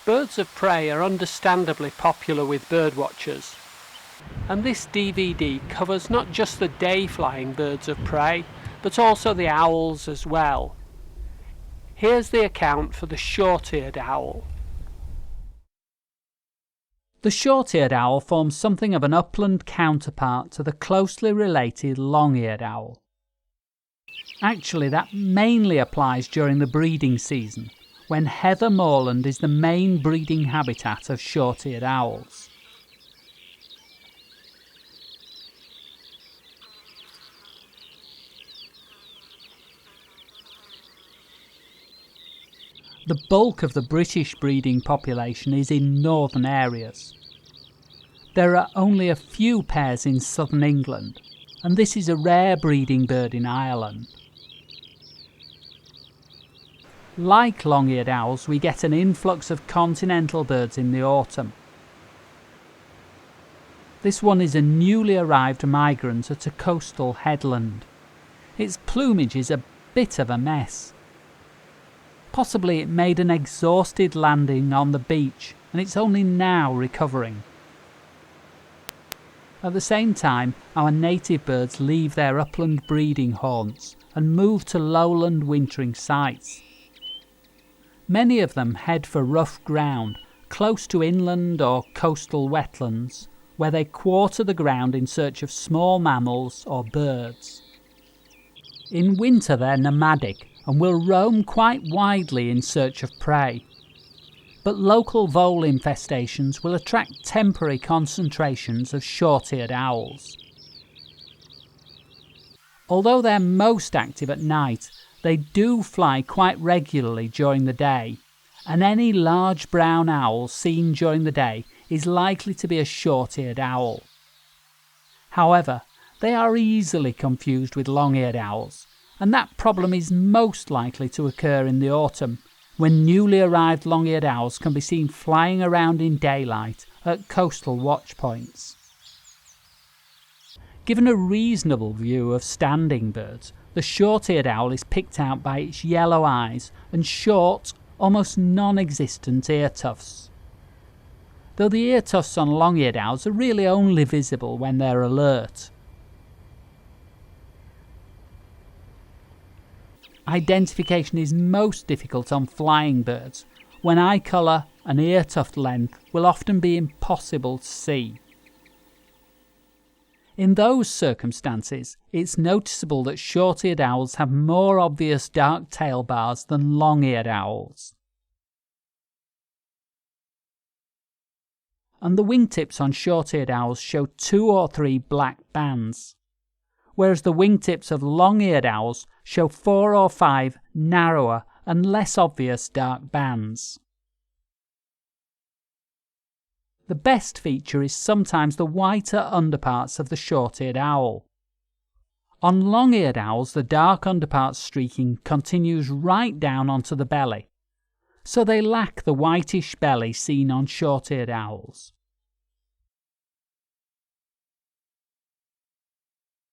Birds of prey are understandably popular with birdwatchers, and this DVD covers not just the day-flying birds of prey, but also the owls as well. Here's the account for the short-eared owl. The short-eared owl forms something of an upland counterpart to the closely related long-eared owl. Actually, that mainly applies during the breeding season, when heather moorland is the main breeding habitat of short-eared owls. The bulk of the British breeding population is in northern areas. There are only a few pairs in southern England, and this is a rare breeding bird in Ireland. Like long-eared owls, we get an influx of continental birds in the autumn. This one is a newly arrived migrant at a coastal headland. Its plumage is a bit of a mess. Possibly it made an exhausted landing on the beach and it's only now recovering. At the same time, our native birds leave their upland breeding haunts and move to lowland wintering sites. Many of them head for rough ground, close to inland or coastal wetlands, where they quarter the ground in search of small mammals or birds. In winter they're nomadic and will roam quite widely in search of prey. But local vole infestations will attract temporary concentrations of short-eared owls. Although they're most active at night, they do fly quite regularly during the day, and any large brown owl seen during the day is likely to be a short-eared owl. However, they are easily confused with long-eared owls, and that problem is most likely to occur in the autumn, when newly arrived long-eared owls can be seen flying around in daylight at coastal watch points. Given a reasonable view of standing birds, the short-eared owl is picked out by its yellow eyes and short, almost non-existent ear tufts. Though the ear tufts on long-eared owls are really only visible when they're alert. Identification is most difficult on flying birds, when eye colour and ear tuft length will often be impossible to see. In those circumstances, it's noticeable that short-eared owls have more obvious dark tail bars than long-eared owls. And the wingtips on short-eared owls show 2 or 3 black bands, whereas the wingtips of long-eared owls show 4 or 5 narrower and less obvious dark bands. The best feature is sometimes the whiter underparts of the short-eared owl. On long-eared owls, the dark underparts streaking continues right down onto the belly, so they lack the whitish belly seen on short-eared owls.